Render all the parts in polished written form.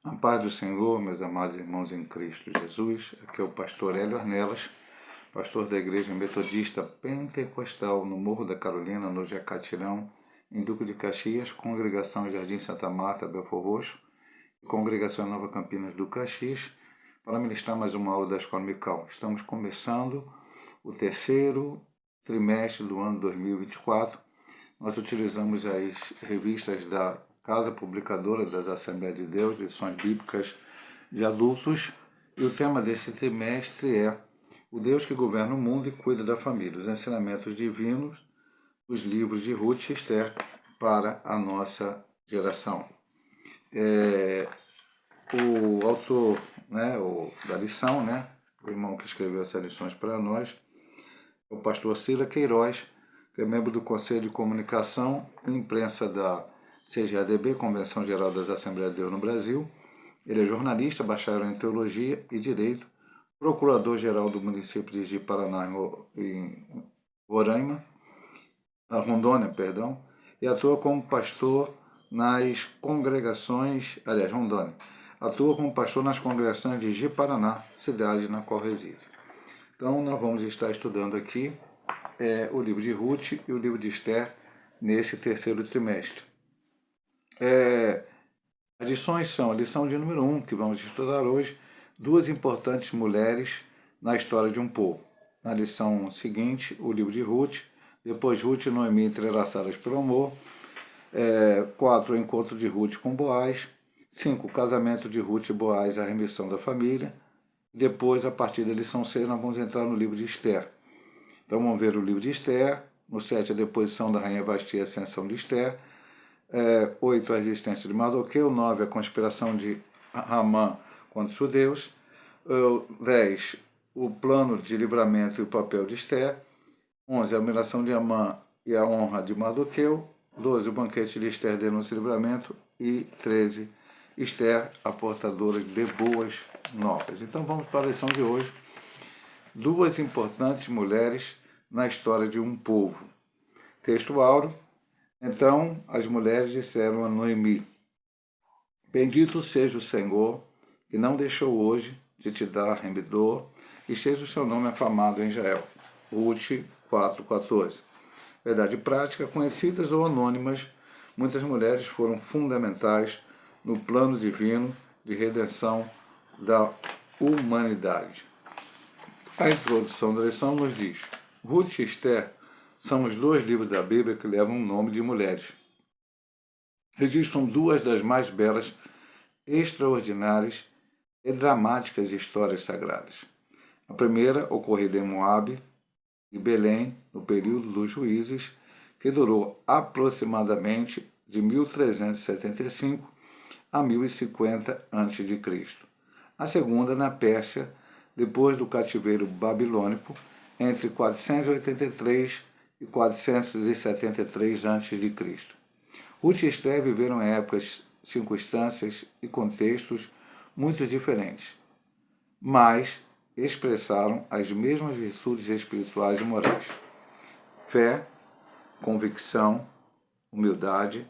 A paz do Senhor, meus amados irmãos em Cristo Jesus, aqui é o pastor Hélio Arnelas, pastor da Igreja Metodista Pentecostal no Morro da Carolina, no Jacatirão, em Duque de Caxias, Congregação Jardim Santa Marta, Belfor Roxo, e Congregação Nova Campinas do Caxias, para ministrar mais uma aula da Escola Mical. Estamos começando o terceiro trimestre do ano 2024. Nós utilizamos as revistas da Casa Publicadora das Assembleias de Deus, lições bíblicas de adultos, e o tema desse trimestre é o Deus que governa o mundo e cuida da família, os ensinamentos divinos dos livros de Ruth e Esther para a nossa geração. O autor da lição, o irmão que escreveu essas lições para nós, é o pastor Cila Queiroz, que é membro do Conselho de Comunicação e Imprensa da CGADB, Convenção Geral das Assembleias de Deus no Brasil. Ele é jornalista, bacharel em Teologia e Direito, procurador-geral do município de Ji-Paraná, em Rondônia, e atua como pastor nas congregações, Rondônia, atua como pastor nas congregações de Ji-Paraná, cidade na qual reside. Então, nós vamos estar estudando aqui o livro de Ruth e o livro de Esther nesse terceiro trimestre. As lições são a lição de número 1, que vamos estudar hoje, duas importantes mulheres na história de um povo. Na lição seguinte, o livro de Ruth, depois Ruth e Noemi entrelaçadas pelo amor, 4, o encontro de Ruth com Boaz, 5, o casamento de Ruth e Boaz e a remissão da família. Depois, a partir da lição 6, nós vamos entrar no livro de Esther. Então vamos ver o livro de Esther, no 7 a deposição da rainha Vasti e a ascensão de Esther, 8 a resistência de Mardoqueu, 9 a conspiração de Ramã contra os judeus, 10 o plano de livramento e o papel de Esther, 11 a humilhação de Amã e a honra de Mardoqueu, 12 o banquete de Esther, denúncia e livramento, e 13 Esther, a portadora de boas novas. Então vamos para a lição de hoje. Duas importantes mulheres na história de um povo. Texto áureo. Então as mulheres disseram a Noemi: Bendito seja o Senhor, que não deixou hoje de te dar remidor, e seja o seu nome afamado em Israel. Ruth 4,14. Verdade prática, conhecidas ou anônimas, muitas mulheres foram fundamentais no plano divino de redenção da humanidade. A introdução da lição nos diz: Ruth e Esther são os dois livros da Bíblia que levam o nome de mulheres. Registram duas das mais belas, extraordinárias e dramáticas histórias sagradas. A primeira, ocorrida em Moabe e Belém, no período dos juízes, que durou aproximadamente de 1375 a 1050 a.C. A segunda, na Pérsia, depois do cativeiro babilônico, entre 483 e 473 a.C. Ruth e Esther viveram em épocas, circunstâncias e contextos muito diferentes, mas expressaram as mesmas virtudes espirituais e morais: fé, convicção, humildade,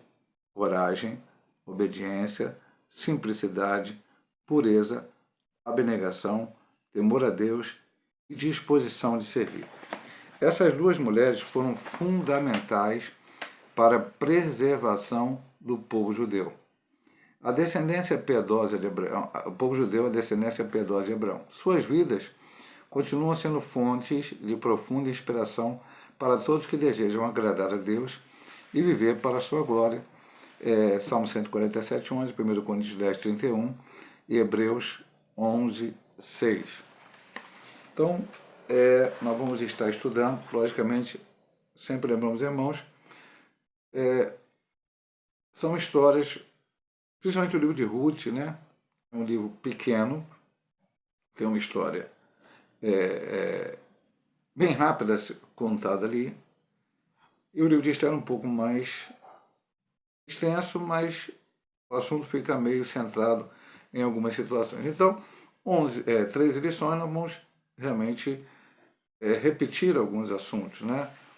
coragem, obediência, simplicidade, pureza, abnegação, temor a Deus e disposição de servir. Essas duas mulheres foram fundamentais para a preservação do povo judeu. A descendência piedosa de Abraão, o povo judeu é a descendência piedosa de Abraão. Suas vidas continuam sendo fontes de profunda inspiração para todos que desejam agradar a Deus e viver para a sua glória. Salmo 147, 11, 1 Coríntios 10, 31 e Hebreus 11, 6. Então, nós vamos estar estudando, logicamente, sempre lembramos, irmãos, são histórias, principalmente o livro de Ruth, é um livro pequeno, tem uma história bem rápida contada ali, e o livro de Esther é um pouco mais extenso, mas o assunto fica meio centrado em algumas situações. Então, 13 lições, nós vamos realmente repetir alguns assuntos.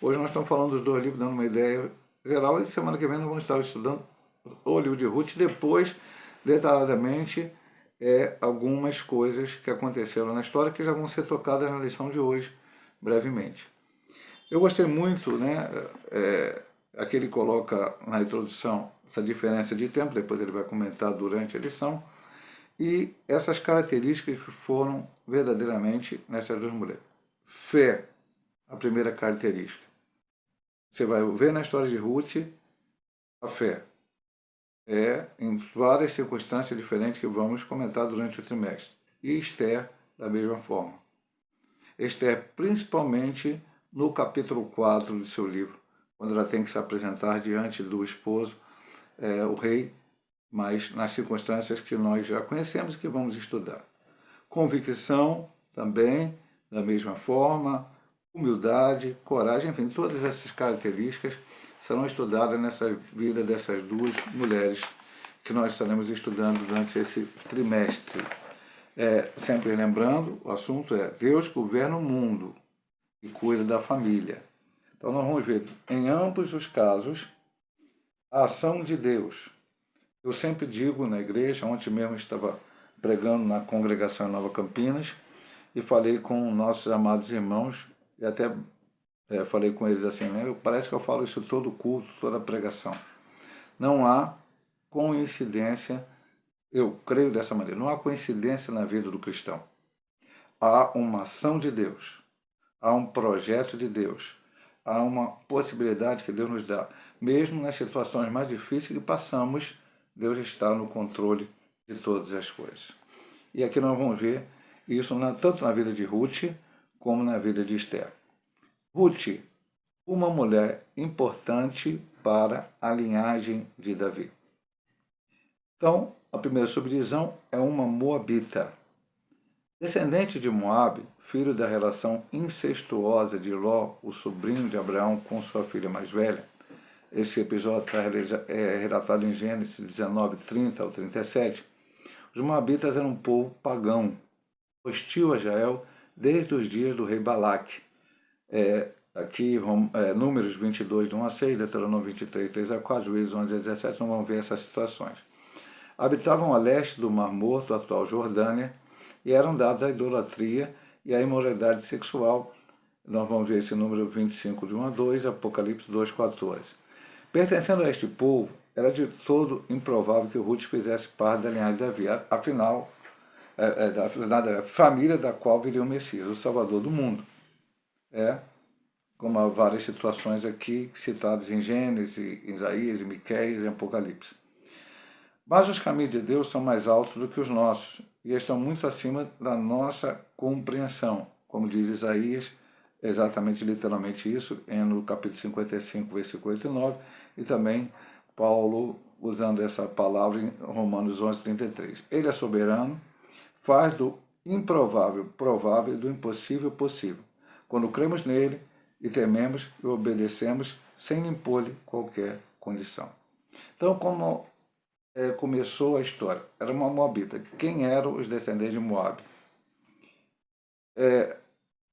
Hoje nós estamos falando dos dois livros, dando uma ideia geral, e semana que vem nós vamos estar estudando o livro de Ruth, depois detalhadamente algumas coisas que aconteceram na história que já vão ser tocadas na lição de hoje, brevemente. Eu gostei muito, né? Aqui ele coloca na introdução essa diferença de tempo, depois ele vai comentar durante a lição, e essas características que foram verdadeiramente nessas duas mulheres. Fé, a primeira característica. Você vai ver na história de Ruth a fé. Em várias circunstâncias diferentes que vamos comentar durante o trimestre. E Esther, da mesma forma. Esther, principalmente no capítulo 4 de seu livro, quando ela tem que se apresentar diante do esposo, o rei, mas nas circunstâncias que nós já conhecemos e que vamos estudar. Convicção, também, da mesma forma, humildade, coragem, enfim, todas essas características serão estudadas nessa vida dessas duas mulheres que nós estaremos estudando durante esse trimestre. Sempre lembrando, o assunto é Deus governa o mundo e cuida da família. Então nós vamos ver, em ambos os casos, a ação de Deus. Eu sempre digo na igreja, ontem mesmo estava pregando na congregação em Nova Campinas e falei com nossos amados irmãos e até falei com eles assim, né? Parece que eu falo isso todo culto, toda pregação. Não há coincidência, eu creio dessa maneira, não há coincidência na vida do cristão. Há uma ação de Deus, há um projeto de Deus, há uma possibilidade que Deus nos dá. Mesmo nas situações mais difíceis que passamos, Deus está no controle de todas as coisas. E aqui nós vamos ver isso tanto na vida de Ruth como na vida de Esther. Ruth, uma mulher importante para a linhagem de Davi. Então, a primeira subdivisão é uma moabita. Descendente de Moabe, filho da relação incestuosa de Ló, o sobrinho de Abraão, com sua filha mais velha. Esse episódio é relatado em Gênesis 19, 30 ao 37. Os moabitas eram um povo pagão, hostil a Israel desde os dias do rei Balaque. Aqui, Números 22, de 1 a 6, Deuteronômio 23, 3 a 4, Juízes 11 a 17, não vão ver essas situações. Habitavam a leste do Mar Morto, atual Jordânia, e eram dados à idolatria e à imoralidade sexual. Nós vamos ver esse número 25, de 1 a 2, Apocalipse 2, 14. Pertencendo a este povo, era de todo improvável que Ruth fizesse parte da linhagem de Davi. Afinal, da família da qual viria o Messias, o Salvador do mundo. Como há várias situações aqui citadas em Gênesis, Isaías, Miqueias e Apocalipse. Mas os caminhos de Deus são mais altos do que os nossos e estão muito acima da nossa compreensão, como diz Isaías, exatamente, literalmente isso, no capítulo 55, versículo 8 e 9, e também Paulo usando essa palavra em Romanos 11, 33. Ele é soberano, faz do improvável provável e do impossível possível. Quando cremos nele e tememos e obedecemos sem impor-lhe qualquer condição. Então, como começou a história? Era uma moabita. Quem eram os descendentes de Moabe?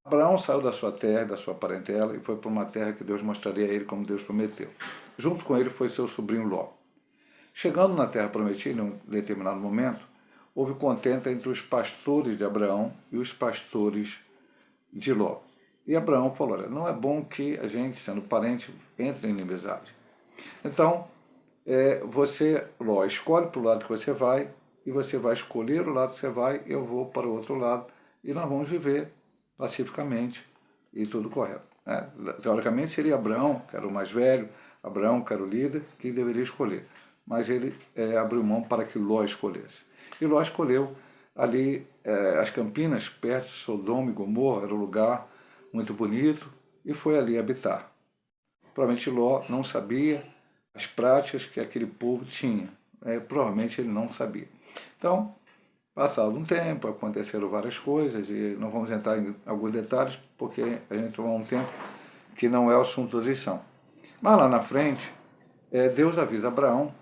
Abraão saiu da sua terra, da sua parentela, e foi para uma terra que Deus mostraria a ele como Deus prometeu. Junto com ele foi seu sobrinho Ló. Chegando na terra prometida, em um determinado momento, houve contenda entre os pastores de Abraão e os pastores de Ló. E Abraão falou, olha, não é bom que a gente, sendo parente, entre em inimizade. Então, Ló, escolhe para o lado que você vai, e você vai escolher o lado que você vai, eu vou para o outro lado, e nós vamos viver pacificamente e tudo correto. Teoricamente seria Abraão, que era o mais velho, Abraão, que era o líder, que deveria escolher. Mas ele abriu mão para que Ló escolhesse. E Ló escolheu ali as campinas, perto de Sodoma e Gomorra, era um lugar muito bonito, e foi ali habitar. Provavelmente Ló não sabia as práticas que aquele povo tinha. Provavelmente ele não sabia. Então, passado um tempo, aconteceram várias coisas, e não vamos entrar em alguns detalhes, porque a gente vai um tempo que não é o assunto da lição. Mas lá na frente, Deus avisa Abraão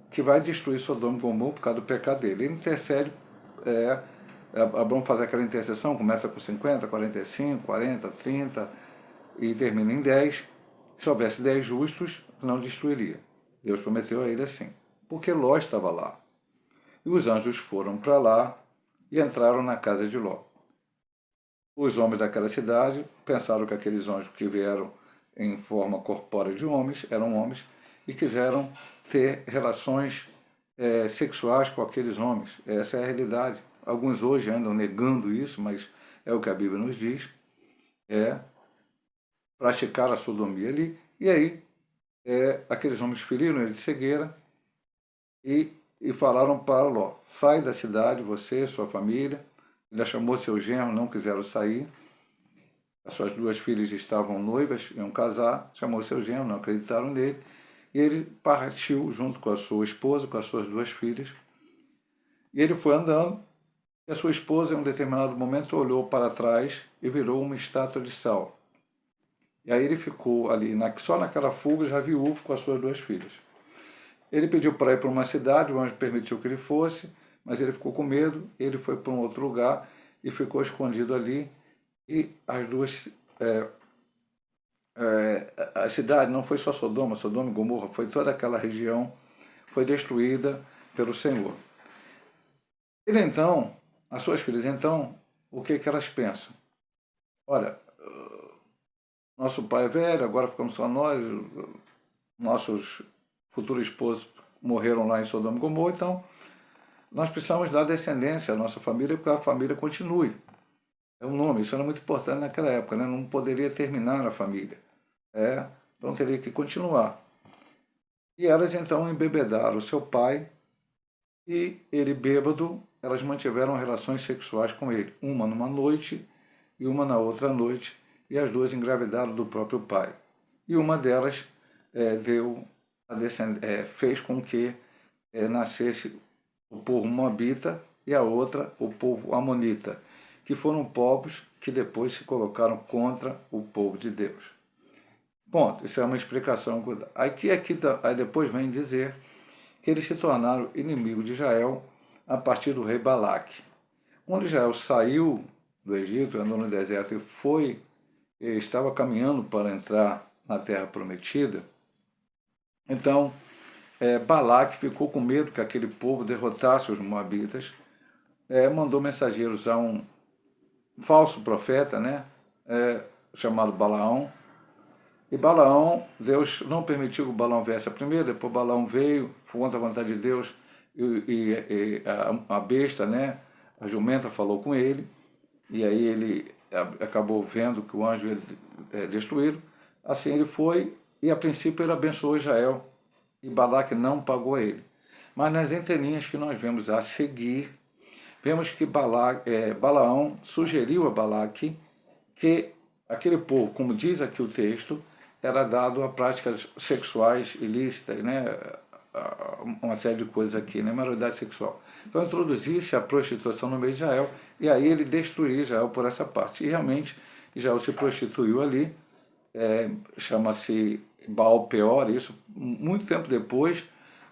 que vai destruir Sodoma e Gomorra por causa do pecado dele. Ele intercede, Abraão faz aquela intercessão, começa com 50, 45, 40, 30 e termina em 10. Se houvesse 10 justos, não destruiria. Deus prometeu a ele assim. Porque Ló estava lá. E os anjos foram para lá e entraram na casa de Ló. Os homens daquela cidade pensaram que aqueles anjos que vieram em forma corpórea de homens eram homens e quiseram ter relações sexuais com aqueles homens. Essa é a realidade. Alguns hoje andam negando isso, mas é o que a Bíblia nos diz. Praticar a sodomia ali. E aí, aqueles homens feriram ele de cegueira e falaram para Ló: sai da cidade, você, sua família. Ele chamou seu genro, não quiseram sair. As suas duas filhas estavam noivas, iam casar, chamou seu genro, não acreditaram nele. E ele partiu junto com a sua esposa, com as suas duas filhas. E ele foi andando, e a sua esposa, em um determinado momento, olhou para trás e virou uma estátua de sal. E aí ele ficou ali, só naquela fuga, já viúvo com as suas duas filhas. Ele pediu para ir para uma cidade, o anjo permitiu que ele fosse, mas ele ficou com medo, ele foi para um outro lugar e ficou escondido ali. E as duas... a cidade não foi só Sodoma e Gomorra, foi toda aquela região, foi destruída pelo Senhor. Ele então, as suas filhas então, o que elas pensam? Olha, nosso pai é velho, agora ficamos só nós, nossos futuros esposos morreram lá em Sodoma e Gomorra, então nós precisamos dar descendência à nossa família para que a família continue. É um nome, isso era muito importante naquela época, né? Não poderia terminar a família. Então teria que continuar. E elas então embebedaram o seu pai e ele bêbado, elas mantiveram relações sexuais com ele, uma numa noite e uma na outra noite, e as duas engravidaram do próprio pai. E uma delas fez com que nascesse o povo moabita e a outra o povo amonita, que foram povos que depois se colocaram contra o povo de Deus. Ponto, isso é uma explicação. Aí depois vem dizer que eles se tornaram inimigos de Israel a partir do rei Balaque. Quando Israel saiu do Egito, andou no deserto e estava caminhando para entrar na terra prometida, então Balaque ficou com medo que aquele povo derrotasse os moabitas, mandou mensageiros a um falso profeta, chamado Balaão. E Balaão, Deus não permitiu que o Balaão viesse primeiro, depois Balaão veio, foi contra a vontade de Deus, e a besta, a jumenta, falou com ele, e aí ele acabou vendo que o anjo ia destruí-lo. Assim ele foi, e a princípio ele abençoou Israel, e Balaque não pagou a ele. Mas nas entrelinhas que nós vemos a seguir, vemos que Balaão sugeriu a Balaque que aquele povo, como diz aqui o texto, era dado a práticas sexuais ilícitas, uma série de coisas aqui, moralidade sexual. Então introduzisse a prostituição no meio de Israel, e aí ele destruiria Israel por essa parte. E realmente Israel se prostituiu ali, chama-se Baal Peor, isso muito tempo depois,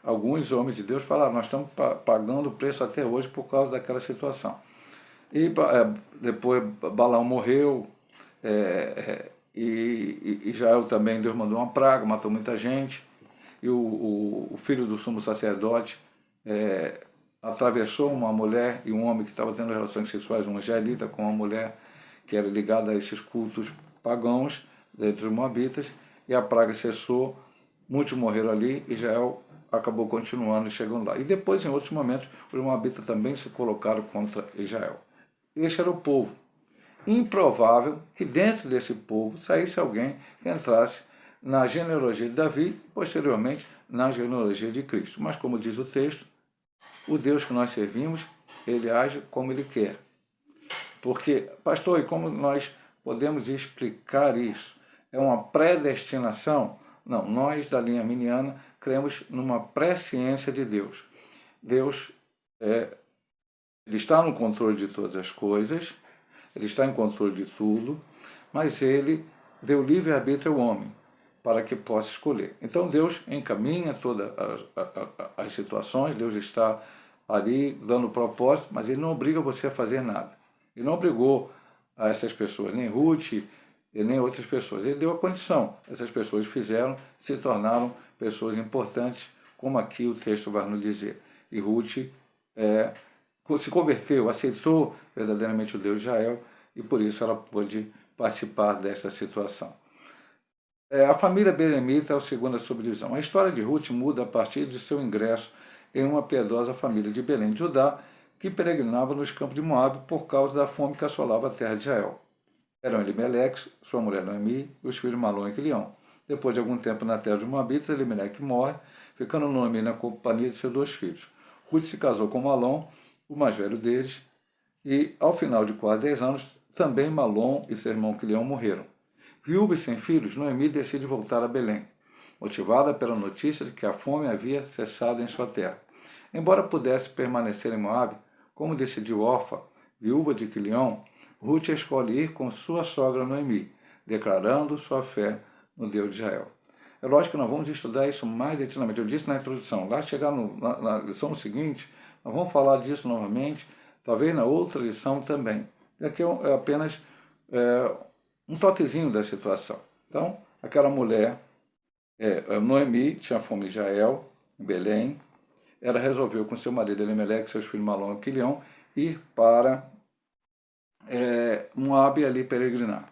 alguns homens de Deus falaram: nós estamos pagando o preço até hoje por causa daquela situação. E depois Balaão morreu, e Israel também, Deus mandou uma praga, matou muita gente, e o filho do sumo sacerdote atravessou uma mulher e um homem que estava tendo relações sexuais, um israelita com uma mulher que era ligada a esses cultos pagãos entre os moabitas, e a praga cessou, muitos morreram ali, e Israel acabou continuando e chegando lá. E depois, em outros momentos, os moabitas também se colocaram contra Israel. Este era o povo. Improvável que dentro desse povo saísse alguém que entrasse na genealogia de Davi e, posteriormente, na genealogia de Cristo. Mas, como diz o texto, o Deus que nós servimos, ele age como ele quer. Porque, pastor, e como nós podemos explicar isso? É uma predestinação? Não, nós da linha arminiana cremos numa presciência de Deus. Deus ele está no controle de todas as coisas, ele está em controle de tudo, mas ele deu livre-arbítrio ao homem para que possa escolher. Então Deus encaminha todas as situações, Deus está ali dando propósito, mas ele não obriga você a fazer nada. Ele não obrigou a essas pessoas, nem Ruth e nem outras pessoas. Ele deu a condição. Essas pessoas fizeram, se tornaram pessoas importantes, como aqui o texto vai nos dizer. E Ruth se converteu, aceitou verdadeiramente o Deus de Israel, e por isso ela pôde participar desta situação. A família belemita é a segunda subdivisão. A história de Ruth muda a partir de seu ingresso em uma piedosa família de Belém de Judá, que peregrinava nos campos de Moabe por causa da fome que assolava a terra de Israel. Eram Elimeleque, sua mulher Noemi, e os filhos Malom e Quilião. Depois de algum tempo na terra de Moabitas, Elimeleque morre, ficando Noemi na companhia de seus 2 filhos. Ruth se casou com Malom, o mais velho deles, e ao final de quase 10 anos, também Malom e seu irmão Quilião morreram. Viúva e sem filhos, Noemi decide voltar a Belém, motivada pela notícia de que a fome havia cessado em sua terra. Embora pudesse permanecer em Moabe, como decidiu Orfa, viúva de Quilião, Ruth escolhe ir com sua sogra Noemi, declarando sua fé no Deus de Israel. É lógico que nós vamos estudar isso mais detalhadamente. Eu disse na introdução, lá chegar na lição seguinte, nós vamos falar disso novamente, talvez na outra lição também. E aqui é apenas um toquezinho da situação. Então, aquela mulher, Noemi, tinha fome em Israel, em Belém. Ela resolveu com seu marido Elimeleque, seus filhos Malom e Quilião, ir para Moabe ali peregrinar.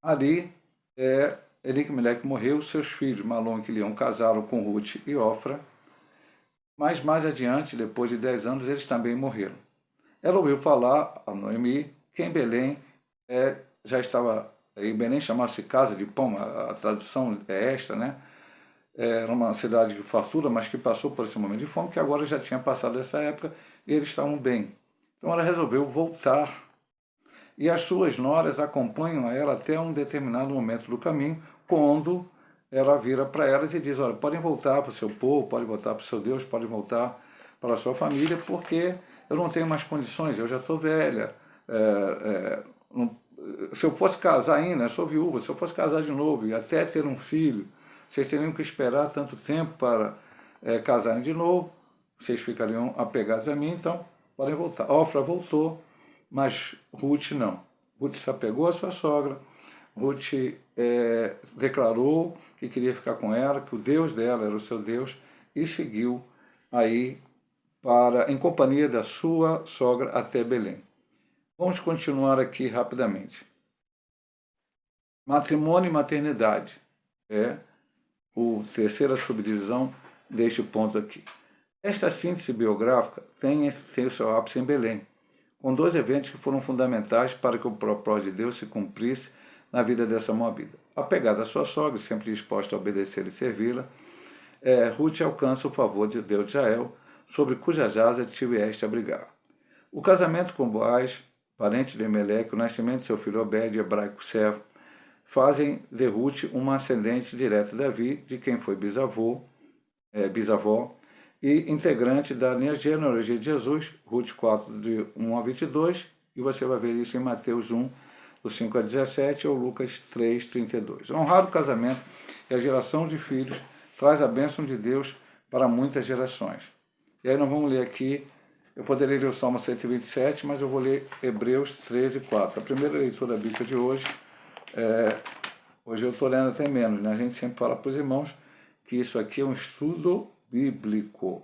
Ali, Elimeleque morreu, seus filhos Malom e Quilião casaram com Ruth e Ofra, mas mais adiante, depois de 10 anos, eles também morreram. Ela ouviu falar a Noemi que em Belém já estava, em Belém chamava-se Casa de Pão, a tradução é esta, né? Era uma cidade de fartura, mas que passou por esse momento de fome, que agora já tinha passado essa época e eles estavam bem. Então ela resolveu voltar. E as suas noras acompanham a ela até um determinado momento do caminho, quando ela vira para elas e diz, olha, podem voltar para o seu povo, podem voltar para o seu Deus, podem voltar para a sua família, porque eu não tenho mais condições, eu já estou velha. Se eu fosse casar ainda, eu sou viúva, se eu fosse casar de novo e até ter um filho, vocês teriam que esperar tanto tempo para casarem de novo, vocês ficariam apegados a mim, então podem voltar. Ofra voltou, mas Ruth não. Ruth se apegou à sua sogra, Ruth declarou que queria ficar com ela, que o Deus dela era o seu Deus, e seguiu aí em companhia da sua sogra até Belém. Vamos continuar aqui rapidamente. Matrimônio e maternidade é a terceira subdivisão deste ponto aqui. Esta síntese biográfica tem o seu ápice em Belém, com 2 eventos que foram fundamentais para que o propósito de Deus se cumprisse na vida dessa moabita. Apegada à sua sogra, sempre disposta a obedecer e servi-la, Ruth alcança o favor de Deus de Israel, sobre cujas asas tiveste a abrigar. O casamento com Boaz, parente de Elimeleque, o nascimento de seu filho Obed, hebraico servo, fazem de Ruth uma ascendente direta de Davi, de quem foi bisavó, e integrante da linha genealogia de Jesus, Ruth 4, de 1 a 22, e você vai ver isso em Mateus 1, do 5 a 17, ou Lucas 3, 32. Honrar o casamento e a geração de filhos traz a bênção de Deus para muitas gerações. E aí nós vamos ler aqui, eu poderia ler o Salmo 127, mas eu vou ler Hebreus 13, 4. A primeira leitura bíblica de hoje, hoje eu estou lendo até menos, né? A gente sempre fala para os irmãos que isso aqui é um estudo bíblico.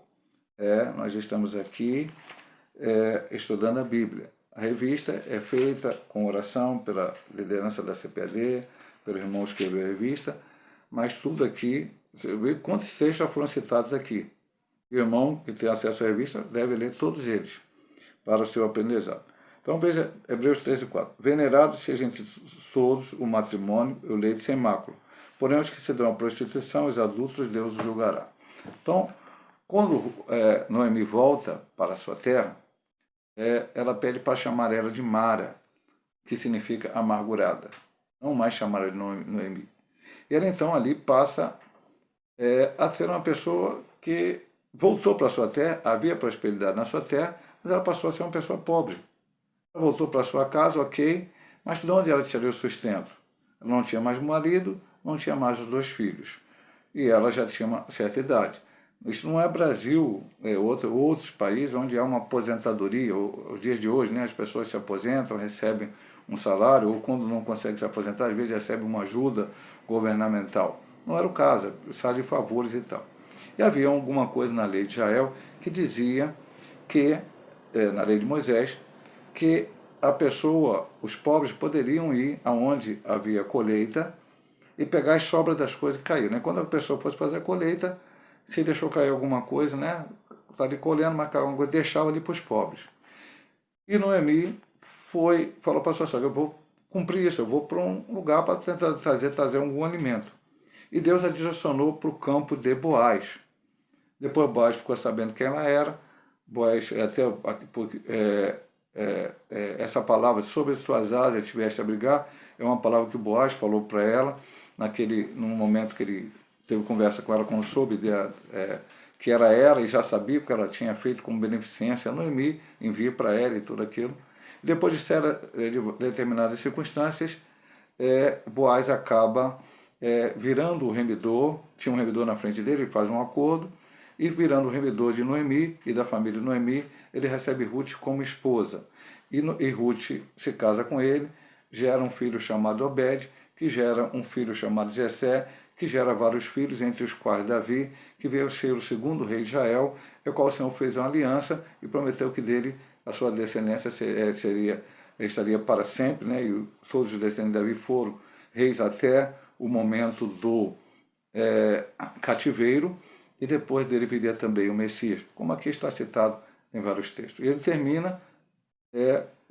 Nós estamos aqui estudando a Bíblia. A revista é feita com oração pela liderança da CPAD, pelos irmãos que escreveram a revista, mas tudo aqui, você vê quantos textos já foram citados aqui. O irmão que tem acesso à revista deve ler todos eles para o seu aprendizado. Então veja Hebreus 13, 4. Venerado seja entre todos o matrimônio e o leito sem mácula. Porém, os que se dão à prostituição, os adultos, Deus os julgará. Então, quando Noemi volta para a sua terra, ela pede para chamar ela de Mara, que significa amargurada. Não mais chamar ela de Noemi. E ela então ali passa a ser uma pessoa que voltou para a sua terra, havia prosperidade na sua terra, mas ela passou a ser uma pessoa pobre. Ela voltou para a sua casa, ok, mas de onde ela tiraria o sustento? Ela não tinha mais marido, não tinha mais os 2 filhos. E ela já tinha uma certa idade. Isso não é Brasil, outros países onde há uma aposentadoria. Os dias de hoje, né, as pessoas se aposentam, recebem um salário, ou quando não conseguem se aposentar, às vezes recebem uma ajuda governamental. Não era o caso, salário de favores e tal. E havia alguma coisa na lei de Israel que dizia que, na lei de Moisés, que a pessoa, os pobres poderiam ir aonde havia colheita e pegar as sobras das coisas que caíram, né? Quando a pessoa fosse fazer a colheita, se deixou cair alguma coisa, né? Está ali colhendo, mas caiu alguma coisa, deixava ali para os pobres. E Noemi falou para a sua sogra: eu vou cumprir isso, eu vou para um lugar para tentar trazer algum alimento. E Deus a direcionou para o campo de Boaz. Depois Boaz ficou sabendo quem ela era. Boaz, essa palavra, sobre as tuas asas tiveste a brigar, é uma palavra que Boaz falou para ela, num momento que ele teve conversa com ela, quando soube que era ela, e já sabia o que ela tinha feito como beneficência a Noemi, envia para ela e tudo aquilo. E depois de determinadas circunstâncias, Boaz acaba virando o remidor, tinha um remidor na frente dele, ele faz um acordo, e virando o remidor de Noemi e da família de Noemi, ele recebe Ruth como esposa. E Ruth se casa com ele, gera um filho chamado Obed, que gera um filho chamado Jessé, que gera vários filhos, entre os quais Davi, que veio ser o segundo rei de Israel, o qual o Senhor fez uma aliança e prometeu que dele a sua descendência estaria para sempre, né? E todos os descendentes de Davi foram reis até o momento do cativeiro, e depois dele viria também o Messias, como aqui está citado em vários textos. E ele termina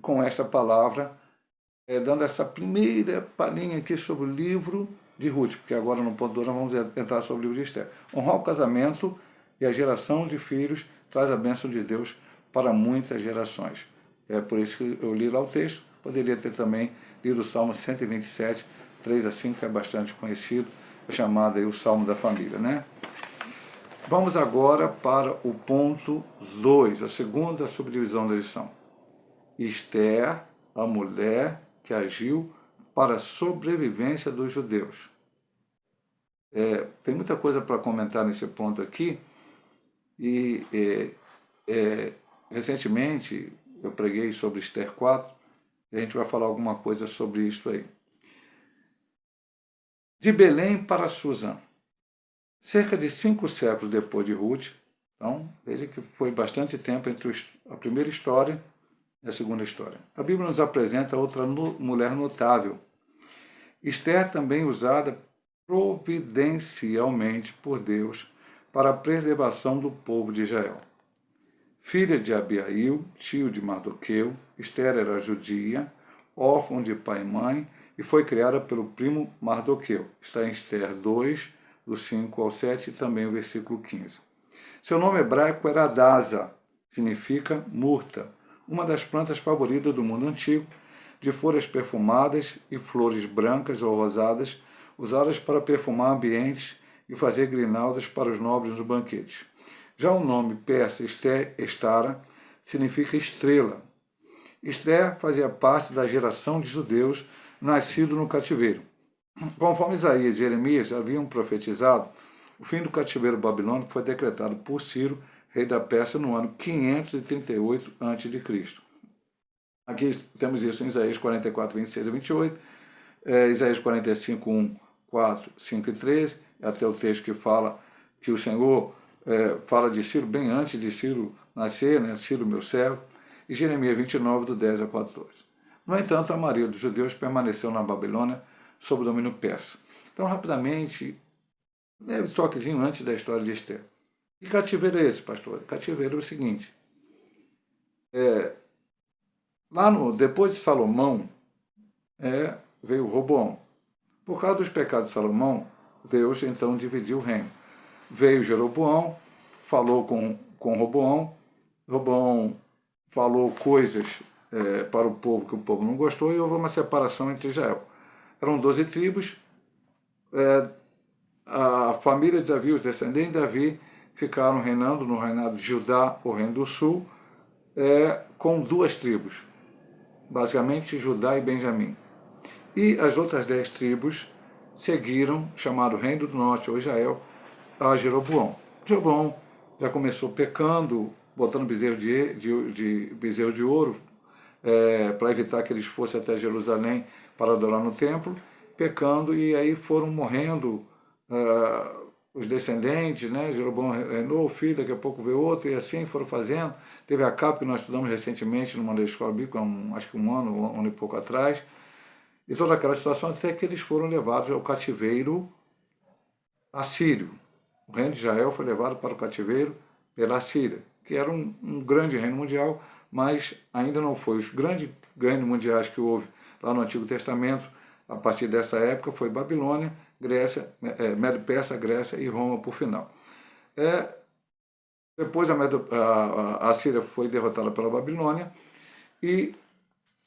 com esta palavra, dando essa primeira palhinha aqui sobre o livro de Ruth, porque agora no ponto 2 nós vamos entrar sobre o livro de Esther. Honrar o casamento e a geração de filhos traz a bênção de Deus para muitas gerações. É por isso que eu li lá o texto. Poderia ter também lido o Salmo 127, 3 a 5, que é bastante conhecido, chamado aí o Salmo da Família, né? Vamos agora para o ponto 2, a segunda subdivisão da lição. Esther, a mulher que agiu para a sobrevivência dos judeus. Tem muita coisa para comentar nesse ponto aqui, e recentemente eu preguei sobre Esther 4, e a gente vai falar alguma coisa sobre isso aí. De Belém para Susã. Cerca de 5 séculos depois de Ruth, então veja que foi bastante tempo entre a primeira história e a segunda história. A Bíblia nos apresenta outra mulher notável. Esther, também usada providencialmente por Deus para a preservação do povo de Israel. Filha de Abiail, tio de Mardoqueu, Esther era judia, órfã de pai e mãe, e foi criada pelo primo Mardoqueu. Está em Esther 2, do 5 ao 7, e também o versículo 15. Seu nome hebraico era Adasa, significa murta, uma das plantas favoritas do mundo antigo, de folhas perfumadas e flores brancas ou rosadas, usadas para perfumar ambientes e fazer grinaldas para os nobres nos banquetes. Já o nome persa Estara significa estrela. Esther fazia parte da geração de judeus nascidos no cativeiro. Conforme Isaías e Jeremias haviam profetizado, o fim do cativeiro babilônico foi decretado por Ciro, rei da Pérsia, no ano 538 a.C. Aqui temos isso em Isaías 44, 26 a 28, Isaías 45, 1, 4, 5 e 13, até o texto que fala que o Senhor fala de Ciro bem antes de Ciro nascer, né? Ciro, meu servo, e Jeremias 29, do 10 a 14. No entanto, a maioria dos judeus permaneceu na Babilônia sob o domínio persa. Então, rapidamente, leve toquezinho antes da história de Esther. Que cativeiro é esse, pastor? Cativeiro é o seguinte: depois de Salomão, veio Roboão. Por causa dos pecados de Salomão, Deus então dividiu o reino. Veio Jeroboão, falou com Roboão, Roboão falou coisas para o povo que o povo não gostou, e houve uma separação entre Israel. Eram 12 tribos, a família de Davi, os descendentes de Davi, ficaram reinando no reinado de Judá, o reino do sul, com 2 tribos, basicamente Judá e Benjamim. E as outras 10 tribos seguiram, chamado Reino do Norte, ou Israel, a Jeroboão. Jeroboão já começou pecando, botando bezerro bezerro de ouro, para evitar que eles fossem até Jerusalém para adorar no templo, pecando, e aí foram morrendo os descendentes, né? Jeroboão reinou, o filho, daqui a pouco veio outro, e assim foram fazendo. Teve Acabe, que nós estudamos recentemente numa da escola bíblica, acho que um ano e pouco atrás, e toda aquela situação, até que eles foram levados ao cativeiro assírio. O reino de Israel foi levado para o cativeiro pela Síria, que era um grande reino mundial, mas ainda não foi. Os grandes reinos mundiais que houve lá no Antigo Testamento, a partir dessa época, foi Babilônia, Grécia, Médio-Persa, Grécia e Roma por final. Depois a Síria foi derrotada pela Babilônia e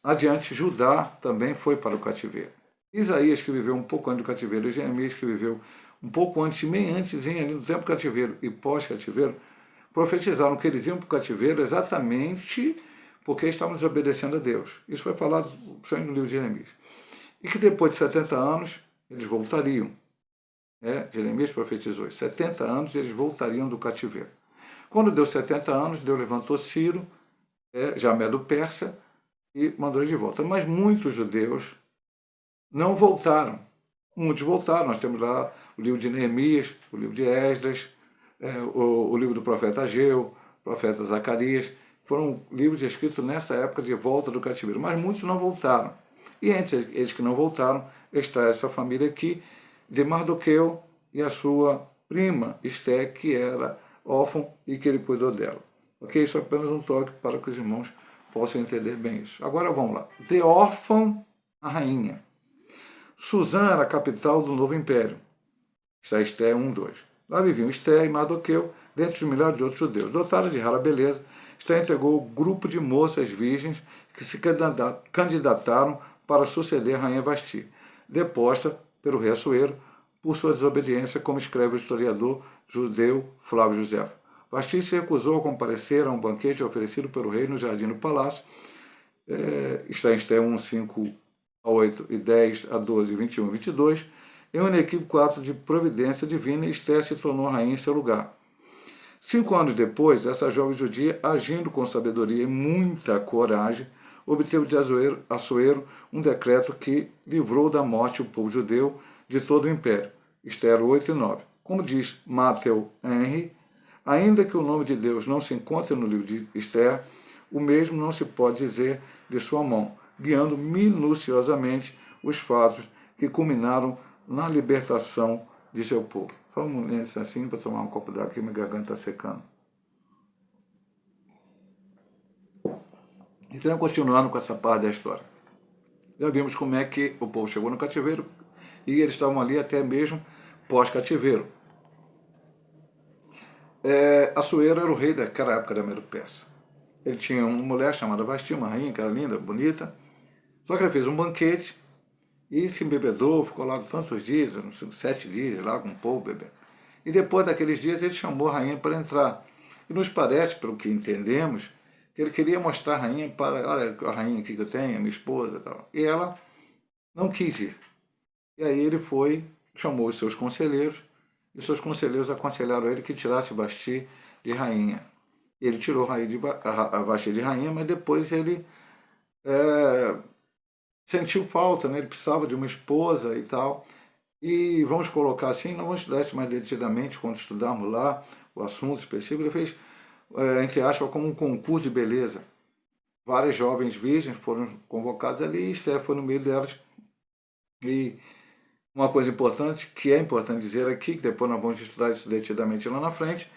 adiante Judá também foi para o cativeiro. Isaías, que viveu um pouco antes do cativeiro, e Jeremias, que viveu um pouco antes, meio antes ali do tempo do cativeiro e pós-cativeiro, profetizaram que eles iam para o cativeiro exatamente porque estavam desobedecendo a Deus. Isso foi falado no livro de Jeremias. E que depois de 70 anos eles voltariam. Jeremias profetizou, 70 anos eles voltariam do cativeiro. Quando deu 70 anos, Deus levantou Ciro, Jamé do Persa, e mandou eles de volta. Mas muitos judeus não voltaram. Muitos voltaram. Nós temos lá o livro de Neemias, o livro de Esdras, o livro do profeta Ageu, profeta Zacarias. Foram livros escritos nessa época de volta do cativeiro. Mas muitos não voltaram. E entre eles que não voltaram, está essa família aqui, de Mardoqueu e a sua prima, Esté, que era órfã e que ele cuidou dela. Ok? Isso é apenas um toque para que os irmãos possam entender bem isso. Agora vamos lá. De órfã a rainha. Suzã era a capital do novo império. Está Esté 1:2. Lá viviam Esté e Mardoqueu, dentre os milhares de outros judeus. Dotada de rara beleza, Esté entregou o grupo de moças virgens que se candidataram para suceder a rainha Vasti, deposta pelo rei Assuero por sua desobediência, como escreve o historiador judeu Flávio Josefo. Vasti se recusou a comparecer a um banquete oferecido pelo rei no jardim do palácio. Está em Esté 1:5-8 e 10-12, 21 e 22. Em um inequívoco ato de providência divina, Esté se tornou rainha em seu lugar. 5 anos depois, essa jovem judia, agindo com sabedoria e muita coragem, obteve de Assuero um decreto que livrou da morte o povo judeu de todo o império. Esther 8 e 9. Como diz Matthew Henry, ainda que o nome de Deus não se encontre no livro de Esther, o mesmo não se pode dizer de sua mão, guiando minuciosamente os fatos que culminaram na libertação de seu povo. Vamos ler isso assim para tomar um copo d'água, que minha garganta está secando. Então, continuando com essa parte da história. Já vimos como é que o povo chegou no cativeiro e eles estavam ali até mesmo pós-cativeiro. Assuero era o rei daquela época da Medo-Persa. Ele tinha uma mulher chamada Vasti, uma rainha que era linda, bonita, só que ele fez um banquete e se embebedou, ficou lá tantos dias, 7 dias lá com o povo bebendo. E depois daqueles dias ele chamou a rainha para entrar. E nos parece, pelo que entendemos, que ele queria mostrar a rainha para, olha a rainha aqui que eu tenho, a minha esposa e tal. E ela não quis ir. E aí ele foi, chamou os seus conselheiros, e os seus conselheiros aconselharam ele que tirasse Vasti de rainha. Ele tirou a Vasti de rainha, mas depois ele sentiu falta, né? Ele precisava de uma esposa e tal. E vamos colocar assim, não vamos estudar isso mais detidamente quando estudarmos lá o assunto específico. Ele fez, entre aspas, como um concurso de beleza. Várias jovens virgens foram convocadas ali e Esther foi no meio delas. E uma coisa importante, que é importante dizer aqui, que depois nós vamos estudar isso detidamente lá na frente,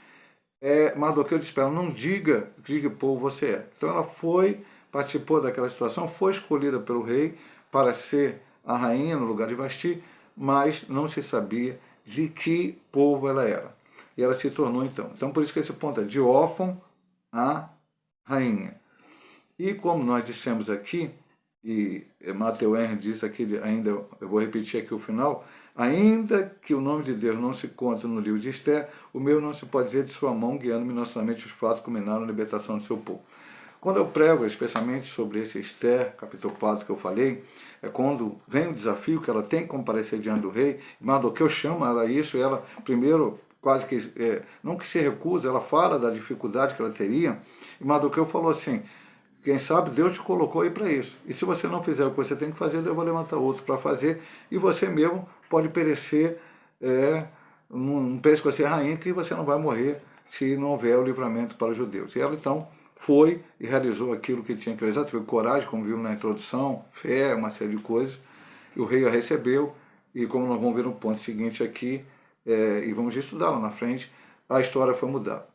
Mardoqueu disse para ela, não diga de que povo você é. Então ela foi, participou daquela situação, foi escolhida pelo rei para ser a rainha no lugar de Vasti, mas não se sabia de que povo ela era. E ela se tornou então. Então por isso que esse ponto é de órfão a rainha. E como nós dissemos aqui, e Matthew Henry diz aqui, ainda, eu vou repetir aqui o final, ainda que o nome de Deus não se encontre no livro de Esther, o meu não se pode dizer de sua mão, guiando minuciosamente os fatos que culminaram na libertação do seu povo. Quando eu prego, especialmente sobre esse Esther, capítulo 4 que eu falei, é quando vem o desafio que ela tem que comparecer diante do rei, Mardoqueu chama ela isso, e ela primeiro quase que, não que se recusa, ela fala da dificuldade que ela teria, e Mardoqueu falou assim, quem sabe Deus te colocou aí para isso. E se você não fizer o que você tem que fazer, eu vou levantar outro para fazer. E você mesmo pode perecer não pense que você é rainha, que você não vai morrer se não houver o livramento para os judeus. E ela então foi e realizou aquilo que tinha que realizar, teve coragem, como vimos na introdução, fé, uma série de coisas, e o rei a recebeu, e como nós vamos ver no ponto seguinte aqui, e vamos estudar lá na frente, a história foi mudada.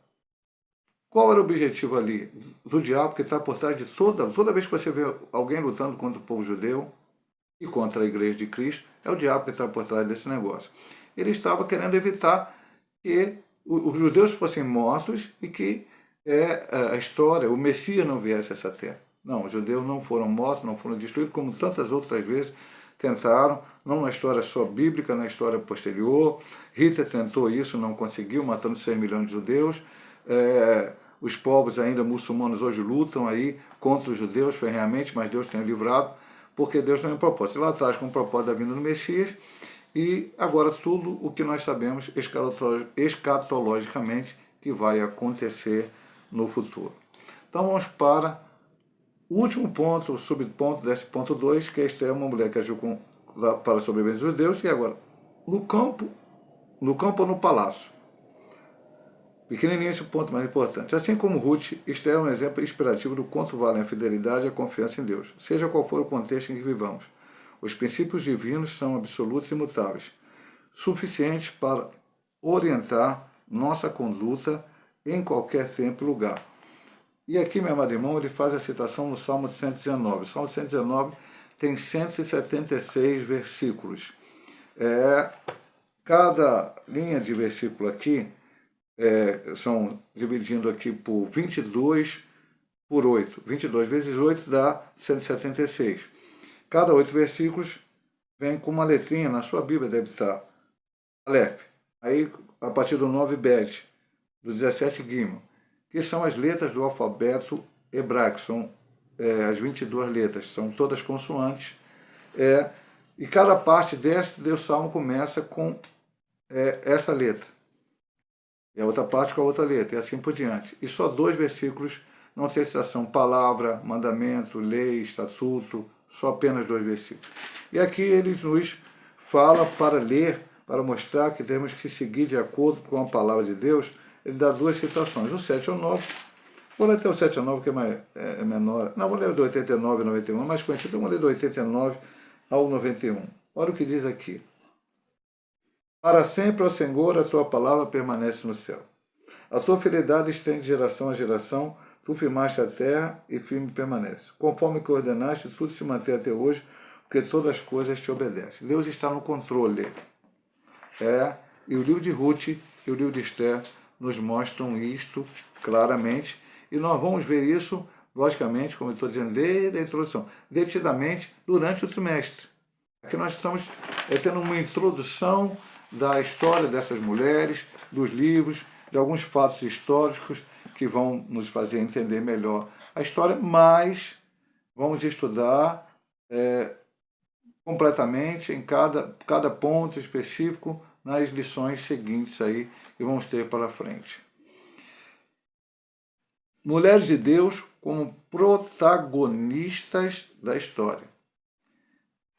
Qual era o objetivo ali do diabo que está por trás de toda vez que você vê alguém lutando contra o povo judeu e contra a igreja de Cristo, é o diabo que está por trás desse negócio. Ele estava querendo evitar que os judeus fossem mortos e que a história, o Messias não viesse a essa terra. Não, os judeus não foram mortos, não foram destruídos, como tantas outras vezes tentaram, não na história só bíblica, na história posterior. Hitler tentou isso, não conseguiu, matando 6 milhões de judeus. Os povos ainda muçulmanos hoje lutam aí contra os judeus ferrenhamente, mas Deus tem livrado, porque Deus tem um propósito. Lá atrás, com o propósito da vinda do Messias, e agora tudo o que nós sabemos escatologicamente que vai acontecer no futuro. Então vamos para o último ponto, o subponto desse ponto 2, que esta é uma mulher que agiu para a sobrevivência dos judeus, e agora, no campo ou no palácio. Pequenininho esse ponto mais importante. Assim como Ruth, Esther é um exemplo inspirativo do quanto valem a fidelidade e a confiança em Deus, seja qual for o contexto em que vivamos. Os princípios divinos são absolutos e imutáveis, suficientes para orientar nossa conduta em qualquer tempo e lugar. E aqui, meu amado irmão, ele faz a citação no Salmo 119. O Salmo 119 tem 176 versículos. Cada linha de versículo aqui são dividindo aqui por 22 por 8. 22 vezes 8 dá 176. Cada 8 versículos vem com uma letrinha, na sua Bíblia deve estar Aleph. Aí, a partir do 9 Bet, do 17 Gimel, que são as letras do alfabeto hebraico, são as 22 letras, são todas consoantes. E cada parte desse salmo começa com essa letra. E a outra parte com a outra letra, e assim por diante. E só 2 versículos não tem citação, palavra, mandamento, lei, estatuto, só apenas 2 versículos. E aqui ele nos fala para ler, para mostrar que temos que seguir de acordo com a palavra de Deus. Ele dá 2 citações, o 7 ou 9. Vou ler até o 7 ou 9, que é menor. Não, vou ler do 89 ao 91, mais conhecido, então vou ler do 89 ao 91. Olha o que diz aqui. Para sempre, ó Senhor, a tua palavra permanece no céu. A tua fidelidade estende de geração a geração, tu firmaste a terra e firme permanece. Conforme que ordenaste, tudo se mantém até hoje, porque todas as coisas te obedecem. Deus está no controle. E o livro de Ruth e o livro de Esther nos mostram isto claramente, e nós vamos ver isso, logicamente, como eu estou dizendo, desde a introdução, detidamente durante o trimestre. Aqui nós estamos tendo uma introdução da história dessas mulheres, dos livros, de alguns fatos históricos que vão nos fazer entender melhor a história, mas vamos estudar completamente em cada ponto específico nas lições seguintes aí que vamos ter para frente. Mulheres de Deus como protagonistas da história.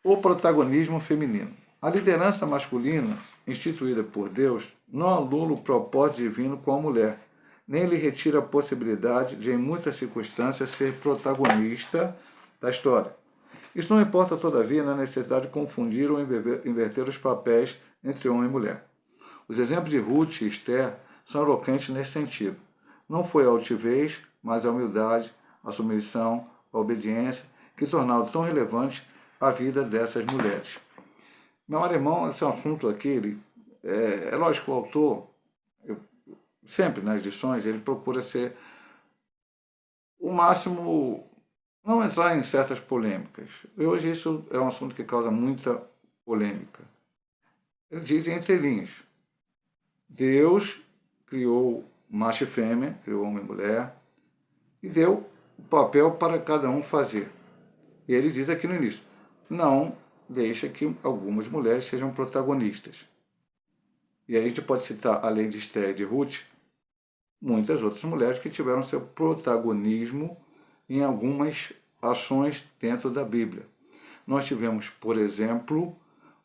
O protagonismo feminino. A liderança masculina, instituída por Deus, não anula o propósito divino com a mulher, nem lhe retira a possibilidade de, em muitas circunstâncias, ser protagonista da história. Isso não importa, todavia, na necessidade de confundir ou inverter os papéis entre homem e mulher. Os exemplos de Ruth e Esther são eloquentes nesse sentido. Não foi a altivez, mas a humildade, a submissão, a obediência, que tornaram tão relevante a vida dessas mulheres. Meu irmão, esse assunto aqui, é lógico que o autor, sempre nas lições, ele procura ser o máximo, não entrar em certas polêmicas. E hoje isso é um assunto que causa muita polêmica. Ele diz entre linhas, Deus criou macho e fêmea, criou homem e mulher, e deu o papel para cada um fazer. E ele diz aqui no início, não deixa que algumas mulheres sejam protagonistas. E aí a gente pode citar, além de Esther e de Ruth, muitas outras mulheres que tiveram seu protagonismo em algumas ações dentro da Bíblia. Nós tivemos, por exemplo,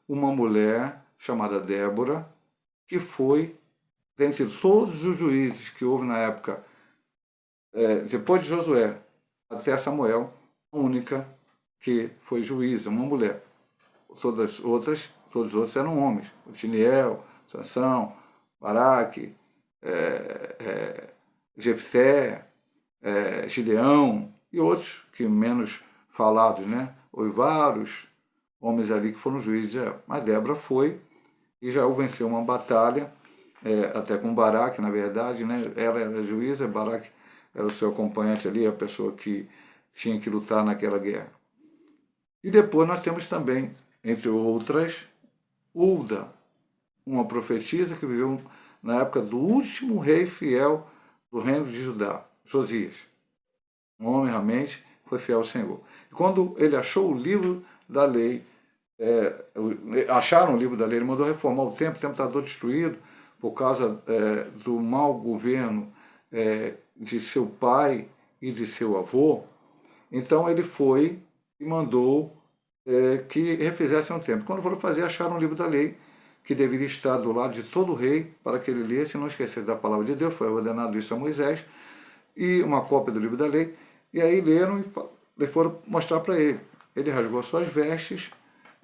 uma mulher chamada Débora, que foi, dentre todos os juízes que houve na época, depois de Josué até Samuel, a única que foi juíza, uma mulher. Todos os outros eram homens. Otiniel, Sansão, Baraque, Jefté, Gideão e outros que menos falados, né? Houve vários homens ali que foram juízes de Israel. Mas Débora foi e Israel venceu uma batalha, até com Baraque, na verdade, né? Ela era juíza, Baraque era o seu acompanhante ali, a pessoa que tinha que lutar naquela guerra. E depois nós temos também, entre outras, Hulda, uma profetisa que viveu na época do último rei fiel do reino de Judá, Josias. Um homem realmente foi fiel ao Senhor. E quando ele achou o livro da lei, acharam o livro da lei, ele mandou reformar o templo estava todo destruído por causa do mau governo de seu pai e de seu avô. Então ele foi e mandou que refizessem o templo. Quando foram fazer, acharam o livro da lei, que deveria estar do lado de todo rei, para que ele lesse e não esquecesse da palavra de Deus. Foi ordenado isso a Moisés, e uma cópia do livro da lei. E aí leram e foram mostrar para ele. Ele rasgou suas vestes,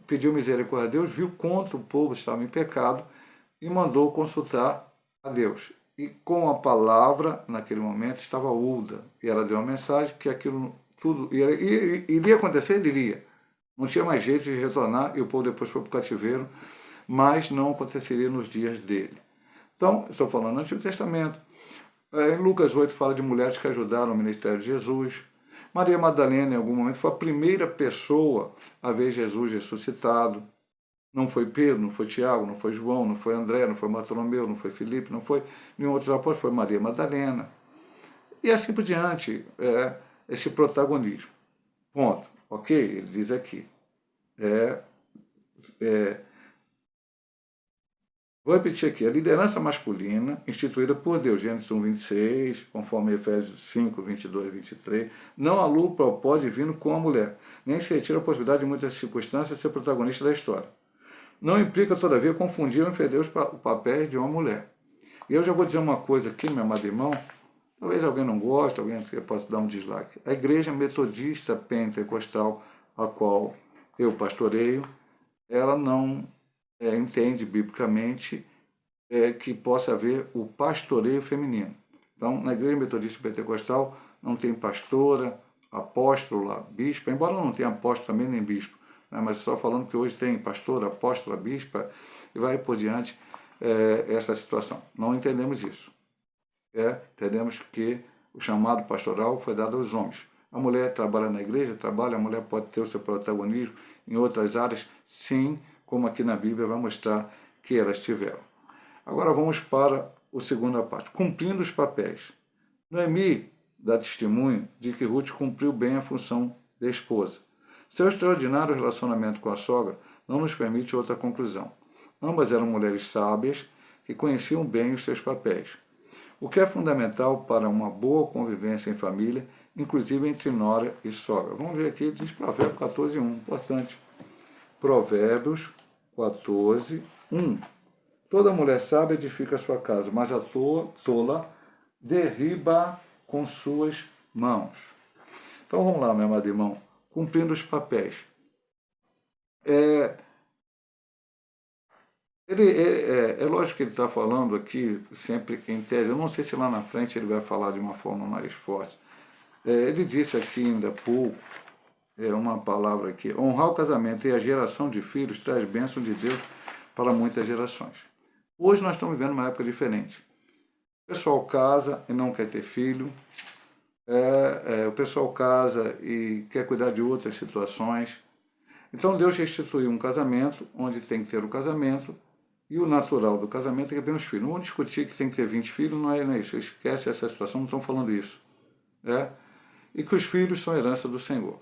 pediu misericórdia a Deus, viu quanto o povo estava em pecado e mandou consultar a Deus. E com a palavra, naquele momento, estava Hulda. E ela deu uma mensagem que aquilo tudo iria acontecer, ele iria. Não tinha mais jeito de retornar, e o povo depois foi para o cativeiro, mas não aconteceria nos dias dele. Então, estou falando no Antigo Testamento. Em Lucas 8 fala de mulheres que ajudaram o ministério de Jesus. Maria Madalena, em algum momento, foi a primeira pessoa a ver Jesus ressuscitado. Não foi Pedro, não foi Tiago, não foi João, não foi André, não foi Bartolomeu, não foi Filipe, não foi nenhum outro apóstolo, foi Maria Madalena. E assim por diante, esse protagonismo. Ponto. Ok? Ele diz aqui. Vou repetir aqui. A liderança masculina, instituída por Deus, Gênesis 1, 26, conforme Efésios 5, 22 e 23, não anula o propósito divino com a mulher, nem se retira a possibilidade de muitas circunstâncias ser protagonista da história. Não implica, todavia, confundir ou infeder os papéis de uma mulher. E eu já vou dizer uma coisa aqui, meu amado irmão, talvez alguém não goste, alguém possa dar um dislike. A Igreja Metodista Pentecostal, a qual eu pastoreio, ela não entende biblicamente que possa haver o pastoreio feminino. Então, na Igreja Metodista Pentecostal não tem pastora, apóstola, bispa, embora não tenha apóstolo também nem bispo, né, mas só falando que hoje tem pastora, apóstola, bispa, e vai por diante essa situação. Não entendemos isso. Entendemos que o chamado pastoral foi dado aos homens. A mulher trabalha na igreja, trabalha, a mulher pode ter o seu protagonismo em outras áreas, sim, como aqui na Bíblia vai mostrar que elas tiveram. Agora vamos para a segunda parte, cumprindo os papéis. Noemi dá testemunho de que Ruth cumpriu bem a função de esposa. Seu extraordinário relacionamento com a sogra não nos permite outra conclusão. Ambas eram mulheres sábias que conheciam bem os seus papéis, o que é fundamental para uma boa convivência em família, inclusive entre nora e sogra. Vamos ver aqui, diz Provérbios 14, 1, importante. Provérbios 14, 1. Toda mulher sábia edifica sua casa, mas a tola derriba com suas mãos. Então vamos lá, meu amado irmão, cumprindo os papéis. É lógico que ele está falando aqui sempre em tese, eu não sei se lá na frente ele vai falar de uma forma mais forte. Ele disse aqui ainda há pouco, uma palavra aqui, honrar o casamento e a geração de filhos traz bênção de Deus para muitas gerações. Hoje nós estamos vivendo uma época diferente. O pessoal casa e não quer ter filho, o pessoal casa e quer cuidar de outras situações. Então Deus restituiu um casamento, onde tem que ter o casamento, e o natural do casamento é que vem os filhos. Não vamos discutir que tem que ter 20 filhos, não é isso. Esquece essa situação, não estão falando isso. E que os filhos são herança do Senhor.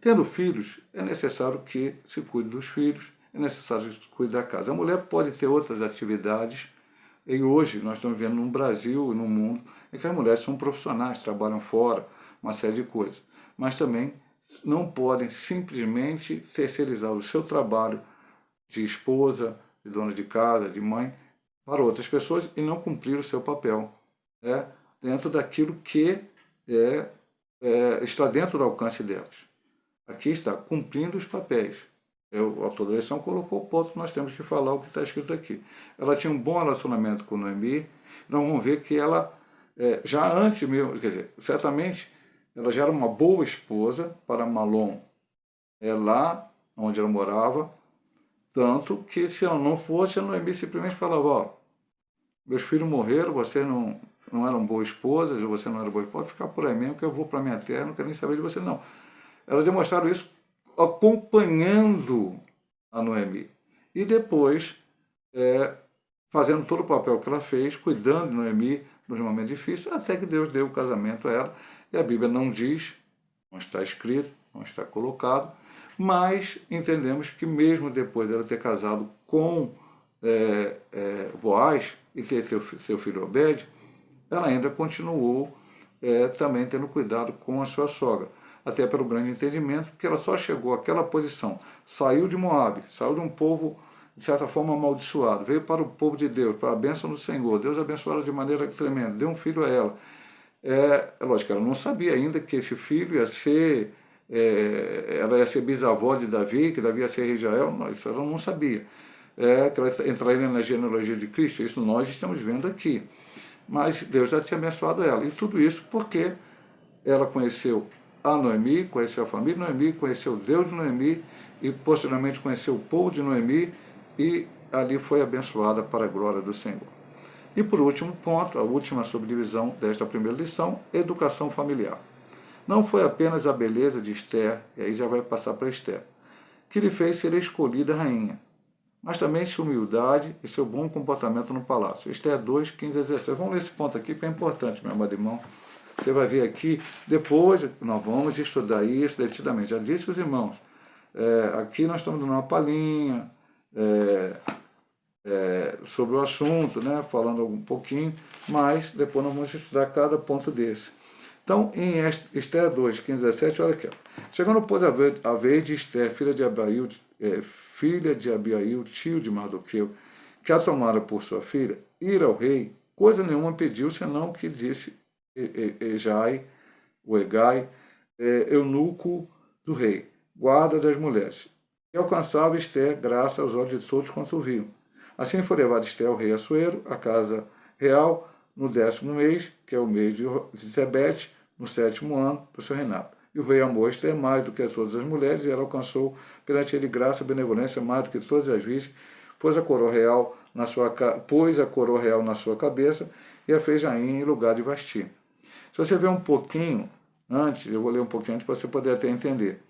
Tendo filhos, é necessário que se cuide dos filhos, é necessário que se cuide da casa. A mulher pode ter outras atividades, e hoje nós estamos vivendo no Brasil e no mundo, em que as mulheres são profissionais, trabalham fora, uma série de coisas. Mas também não podem simplesmente terceirizar o seu trabalho de esposa, de dona de casa, de mãe, para outras pessoas e não cumprir o seu papel, né, dentro daquilo que está dentro do alcance delas. Aqui está, cumprindo os papéis. O autor da lição colocou o ponto, nós temos que falar o que está escrito aqui. Ela tinha um bom relacionamento com Noemi, nós vamos ver que ela, já antes mesmo, quer dizer, certamente, ela já era uma boa esposa para Malom, lá onde ela morava, tanto que se ela não fosse, a Noemi simplesmente falava, ó, meus filhos morreram, você não era uma boa esposa, você não era boa esposa, pode ficar por aí mesmo, que eu vou para a minha terra, não quero nem saber de você, não. Elas demonstraram isso acompanhando a Noemi. E depois, fazendo todo o papel que ela fez, cuidando de Noemi nos momentos difíceis, até que Deus deu o casamento a ela. E a Bíblia não diz, não está escrito, não está colocado, mas entendemos que mesmo depois dela ter casado com Boaz e ter seu filho Obed, ela ainda continuou também tendo cuidado com a sua sogra, até pelo grande entendimento que ela só chegou àquela posição, saiu de Moabe, saiu de um povo de certa forma amaldiçoado, veio para o povo de Deus, para a bênção do Senhor. Deus abençoou ela de maneira tremenda, deu um filho a ela. Lógico, ela não sabia ainda que esse filho ia ser, ela ia ser bisavó de Davi, que Davi ia ser rei de Israel, não, isso ela não sabia. Que ela entraria na genealogia de Cristo, isso nós estamos vendo aqui. Mas Deus já tinha abençoado ela, e tudo isso porque ela conheceu a Noemi, conheceu a família de Noemi, conheceu Deus de Noemi, e posteriormente conheceu o povo de Noemi, e ali foi abençoada para a glória do Senhor. E por último ponto, a última subdivisão desta primeira lição, educação familiar. Não foi apenas a beleza de Esther, e aí já vai passar para Esther, que lhe fez ser escolhida rainha, mas também sua humildade e seu bom comportamento no palácio. Esther 2, 15 a 16. Vamos ler esse ponto aqui, que é importante, meu amado irmão. Você vai ver aqui, depois nós vamos estudar isso detidamente. Já disse os irmãos, aqui nós estamos dando uma palhinha sobre o assunto, né, falando um pouquinho, mas depois nós vamos estudar cada ponto desse. Então, em Esther 2, 15 a 17, olha aqui. Chegando, pois, a vez de Esther, filha de Abiail, tio de Mardoqueu, que a tomara por sua filha, ir ao rei, coisa nenhuma pediu, senão que disse Egai, eunuco do rei, guarda das mulheres. E alcançava Esther graça aos olhos de todos quanto viam. Assim foi levado Esther ao rei Assuero, à casa real, no 10º mês, que é o mês de Tebete, no 7º ano do seu reinado. E o rei amou Esther mais do que a todas as mulheres, e ela alcançou perante ele graça e benevolência mais do que todas as virgens, pôs a coroa real na sua cabeça e a fez rainha em lugar de Vasti. Se você ver um pouquinho antes, eu vou ler um pouquinho antes para você poder até entender.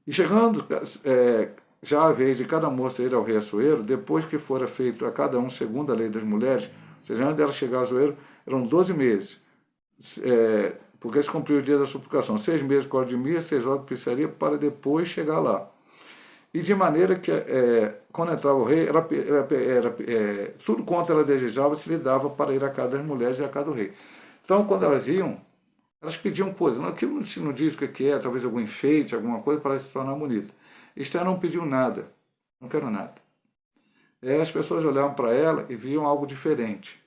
E chegando já a vez de cada moça ir ao rei Assuero, depois que fora feito a cada um segundo a lei das mulheres, ou seja, antes dela chegar a Assuero, eram 12 meses, porque se cumpriu o dia da suplicação, 6 meses com de mirra, 6 horas de pissaria, para depois chegar lá. E de maneira que, quando entrava o rei, tudo quanto ela desejava se lhe dava para ir a cada das mulheres e a cada do rei. Então, quando elas iam, elas pediam coisas. Aquilo não diz o que é, talvez algum enfeite, alguma coisa para se tornar bonita. Esther não pediu nada, não quero nada. As pessoas olhavam para ela e viam algo diferente.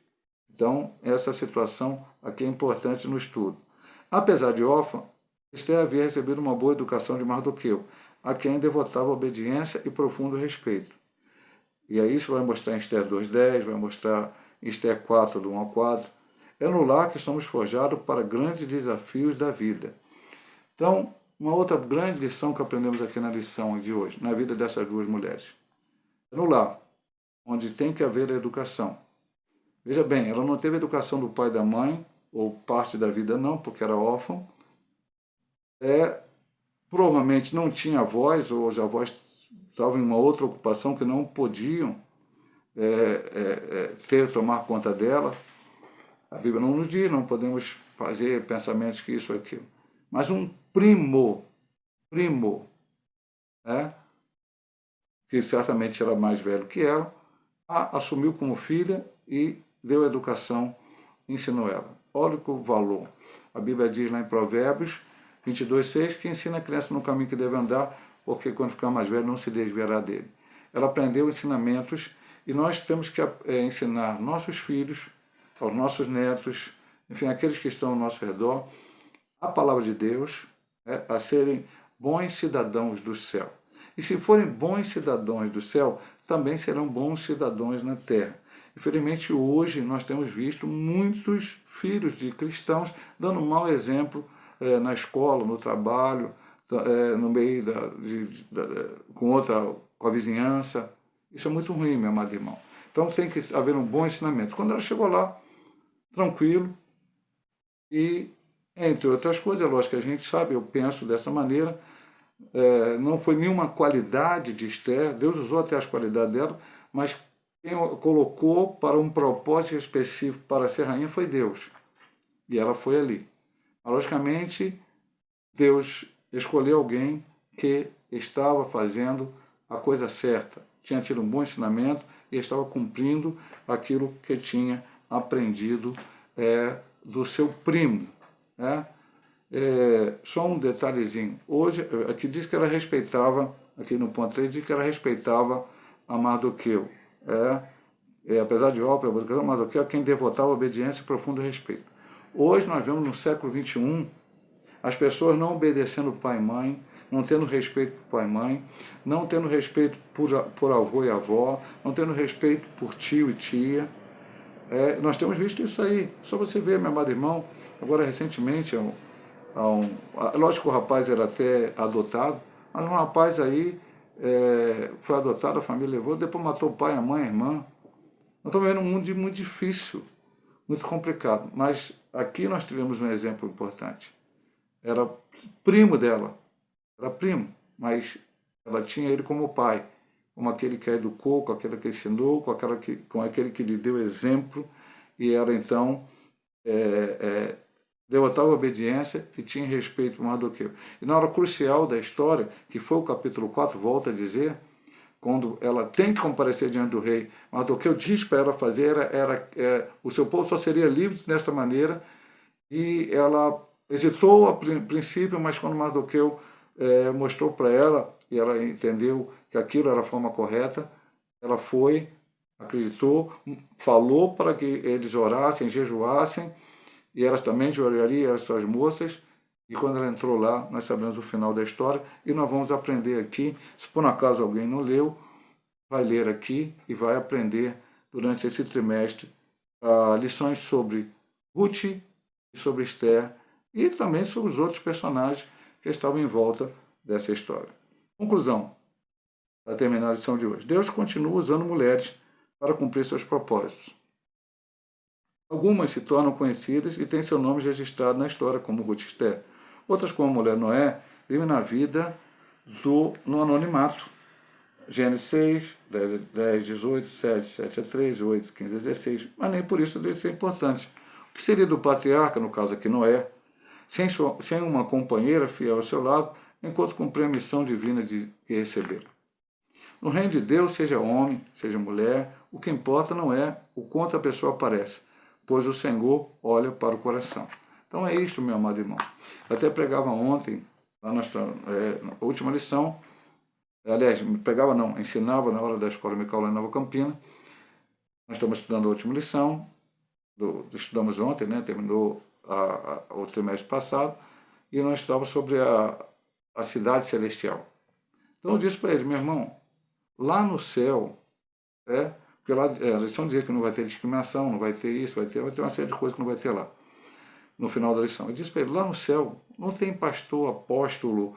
Então, essa situação aqui é importante no estudo. Apesar de órfã, Esther havia recebido uma boa educação de Mardoqueu, a quem devotava obediência e profundo respeito. E aí isso vai mostrar em Esther 2:10, vai mostrar em Esther 4, do 1 ao 4. É no lar que somos forjados para grandes desafios da vida. Então, uma outra grande lição que aprendemos aqui na lição de hoje, na vida dessas duas mulheres. É no lar, onde tem que haver a educação. Veja bem, ela não teve a educação do pai e da mãe, ou parte da vida não, porque era órfã. Provavelmente não tinha avós, ou os avós estavam em uma outra ocupação que não podiam tomar conta dela. A Bíblia não nos diz, não podemos fazer pensamentos que isso ou aquilo. Mas um primo, que certamente era mais velho que ela, a assumiu como filha e deu educação, ensinou ela. Olha o valor. A Bíblia diz lá em Provérbios 22:6 que ensina a criança no caminho que deve andar, porque quando ficar mais velho não se desviará dele. ela aprendeu ensinamentos e nós temos que ensinar nossos filhos, aos nossos netos, enfim, aqueles que estão ao nosso redor, a palavra de Deus, a serem bons cidadãos do céu. E se forem bons cidadãos do céu, também serão bons cidadãos na terra. Infelizmente, hoje nós temos visto muitos filhos de cristãos dando um mau exemplo na escola, no trabalho, no meio com a vizinhança. Isso é muito ruim, meu amado irmão. Então tem que haver um bom ensinamento. Quando ela chegou lá, tranquilo, e entre outras coisas, é lógico que a gente sabe, eu penso dessa maneira, não foi nenhuma qualidade de Esther, Deus usou até as qualidades dela, mas quem colocou para um propósito específico para ser rainha foi Deus. E ela foi ali. Mas, logicamente, Deus escolheu alguém que estava fazendo a coisa certa, tinha tido um bom ensinamento e estava cumprindo aquilo que tinha aprendido do seu primo. Só um detalhezinho. Hoje, aqui diz que ela respeitava, aqui no ponto 3, diz que ela respeitava a Mardoqueu. Apesar de ópera, Mardoqueu é quem devotava obediência e profundo respeito. Hoje nós vemos no século XXI as pessoas não obedecendo pai e mãe, não tendo respeito por pai e mãe, não tendo respeito por avô e avó, não tendo respeito por tio e tia. Nós temos visto isso aí. Só você ver, meu amado irmão, agora recentemente, lógico que o rapaz era até adotado, mas um rapaz aí foi adotado, a família levou, depois matou o pai, a mãe, a irmã. Nós estamos vendo um mundo muito difícil, muito complicado. Mas aqui nós tivemos um exemplo importante. Era primo dela, era primo, mas ela tinha ele como pai, como aquele que a educou, com aquele que ensinou, com aquele que lhe deu exemplo, e era então, devotava obediência e tinha respeito por Mardoqueu. E na hora crucial da história, que foi o capítulo 4, volta a dizer, quando ela tem que comparecer diante do rei, Mardoqueu diz para ela fazer, o seu povo só seria livre desta maneira, e ela hesitou a princípio, mas quando Mardoqueu mostrou para ela, e ela entendeu que aquilo era a forma correta, ela foi, acreditou, falou para que eles orassem, jejuassem, e elas também jejuariam, as suas moças, e quando ela entrou lá, nós sabemos o final da história, e nós vamos aprender aqui, se por acaso alguém não leu, vai ler aqui e vai aprender durante esse trimestre lições sobre Ruth e sobre Esther, e também sobre os outros personagens que estavam em volta dessa história. Conclusão, para terminar a lição de hoje. Deus continua usando mulheres para cumprir seus propósitos. Algumas se tornam conhecidas e têm seu nome registrado na história, como Ruth e Esther. Outras, como a mulher Noé, vivem na vida no anonimato. Gênesis 6, 10, 18, 7, 7 a 3, 8, 15 a 16. Mas nem por isso deve ser importante. O que seria do patriarca, no caso aqui Noé, sem uma companheira fiel ao seu lado, enquanto cumprir a missão divina de recebê-la? No reino de Deus, seja homem, seja mulher, o que importa não é o quanto a pessoa aparece, pois o Senhor olha para o coração. Então é isso, meu amado irmão. Eu até pregava ontem, lá na última lição, aliás, ensinava na hora da escola Micael em Nova Campina. Nós estamos estudando a última lição, estudamos ontem, terminou o trimestre passado, e nós estávamos sobre a cidade celestial. Então eu disse para eles, meu irmão, lá no céu, porque lá a lição dizia que não vai ter discriminação, não vai ter isso, vai ter uma série de coisas que não vai ter lá, no final da lição. Eu disse para ele, lá no céu não tem pastor, apóstolo,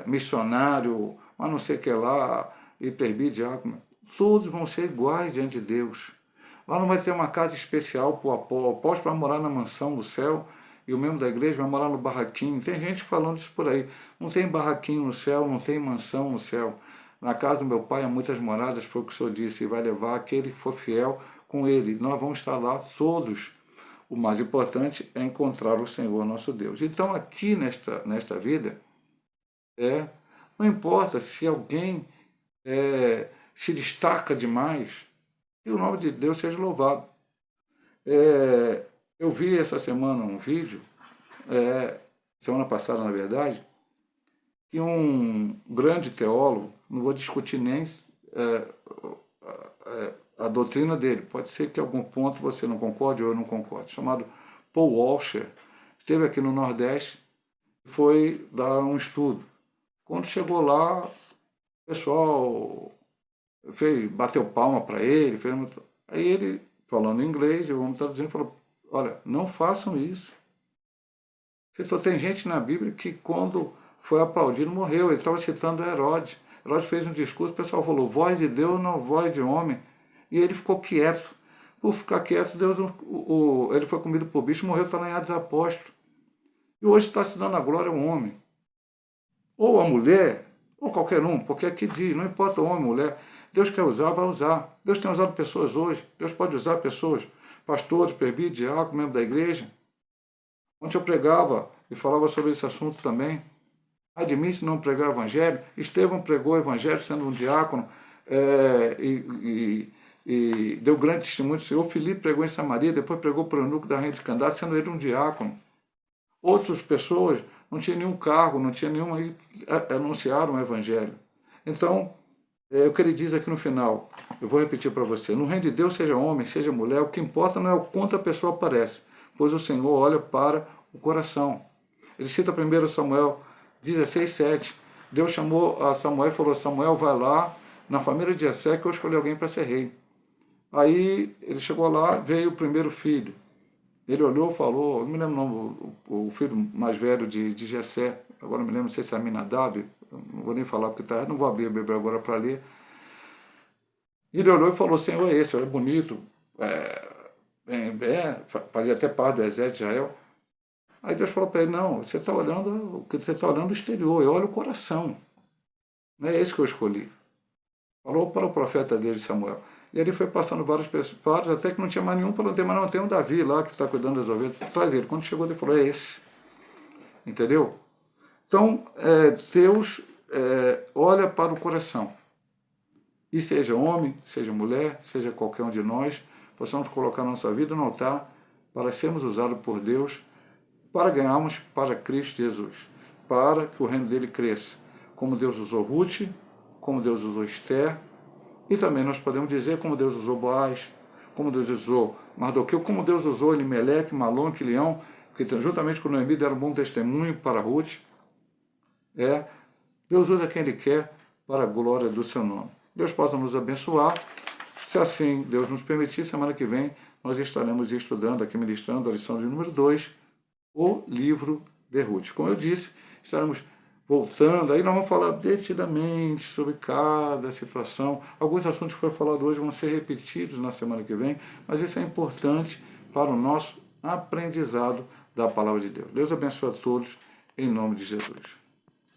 missionário, mas não sei o que lá, hiperbí, diácono, todos vão ser iguais diante de Deus. Lá não vai ter uma casa especial para o apóstolo para morar na mansão do céu, e o membro da igreja vai morar no barraquinho. Tem gente falando isso por aí. Não tem barraquinho no céu, não tem mansão no céu. Na casa do meu pai há muitas moradas, foi o que o Senhor disse, e vai levar aquele que for fiel com ele. Nós vamos estar lá todos. O mais importante é encontrar o Senhor nosso Deus. Então aqui nesta vida, não importa se alguém se destaca demais, que o nome de Deus seja louvado. Eu vi essa semana um vídeo, semana passada na verdade, que um grande teólogo, não vou discutir nem a doutrina dele. Pode ser que em algum ponto você não concorde ou eu não concorde. Chamado Paul Washer, esteve aqui no Nordeste e foi dar um estudo. Quando chegou lá, o pessoal bateu palma para ele. Aí ele, falando em inglês, eu vamos traduzindo, falou, olha, não façam isso. Tem gente na Bíblia que quando foi aplaudido morreu. Ele estava citando Herodes. Herodes fez um discurso, o pessoal falou, voz de Deus, não voz de homem. E ele ficou quieto. Por ficar quieto, ele foi comido por bicho e morreu, está lá em Atos Apóstolos. E hoje está se dando a glória ao homem. Ou a mulher, ou qualquer um, porque aqui diz, não importa homem ou mulher, Deus quer usar, vai usar. Deus tem usado pessoas hoje, Deus pode usar pessoas, pastores, presbíteros, diáconos, membros da igreja. Ontem eu pregava e falava sobre esse assunto também. Ai de mim se não pregar o evangelho. Estevão pregou o evangelho sendo um diácono e deu grande testemunho do Senhor. Filipe pregou em Samaria, depois pregou para o eunuco da rainha de Candá, sendo ele um diácono. Outras pessoas não tinham nenhum cargo, não tinham nenhum, anunciaram o evangelho. Então, o que ele diz aqui no final, eu vou repetir para você, no reino de Deus, seja homem, seja mulher, o que importa não é o quanto a pessoa aparece, pois o Senhor olha para o coração. Ele cita 1 Samuel 16:7. Deus chamou a Samuel e falou, Samuel, vai lá na família de Jessé que eu escolhi alguém para ser rei. Aí ele chegou lá, veio o primeiro filho. Ele olhou e falou, não me lembro o nome, o filho mais velho de Jessé, agora não me lembro, não sei se é Aminadab, não vou nem falar porque não vou abrir a Bíblia agora para ler. Ele olhou e falou, Senhor, é esse, é bonito, fazia até parte do exército de Israel. Aí Deus falou para ele, não, você está olhando o exterior, eu olho o coração. Não é esse que eu escolhi. Falou para o profeta dele, Samuel. E ele foi passando várias pessoas, até que não tinha mais nenhum, falou, mas não, tem um Davi lá que está cuidando das ovelhas, traz ele. Quando chegou, ele falou, é esse. Entendeu? Então, Deus olha para o coração. E seja homem, seja mulher, seja qualquer um de nós, possamos colocar nossa vida no altar para sermos usados por Deus, para ganharmos para Cristo Jesus, para que o reino dele cresça. Como Deus usou Ruth, como Deus usou Esther, e também nós podemos dizer como Deus usou Boaz, como Deus usou Mardoqueu, como Deus usou Elimeleque, Malom, Quilião, que juntamente com Noemi deram um bom testemunho para Ruth. Deus usa quem Ele quer para a glória do seu nome. Deus possa nos abençoar. Se assim Deus nos permitir, semana que vem nós estaremos estudando, aqui ministrando a lição de número 2, o livro de Ruth. Como eu disse, estaremos voltando, aí nós vamos falar detidamente sobre cada situação. Alguns assuntos que foram falados hoje vão ser repetidos na semana que vem, mas isso é importante para o nosso aprendizado da palavra de Deus. Deus abençoe a todos, em nome de Jesus.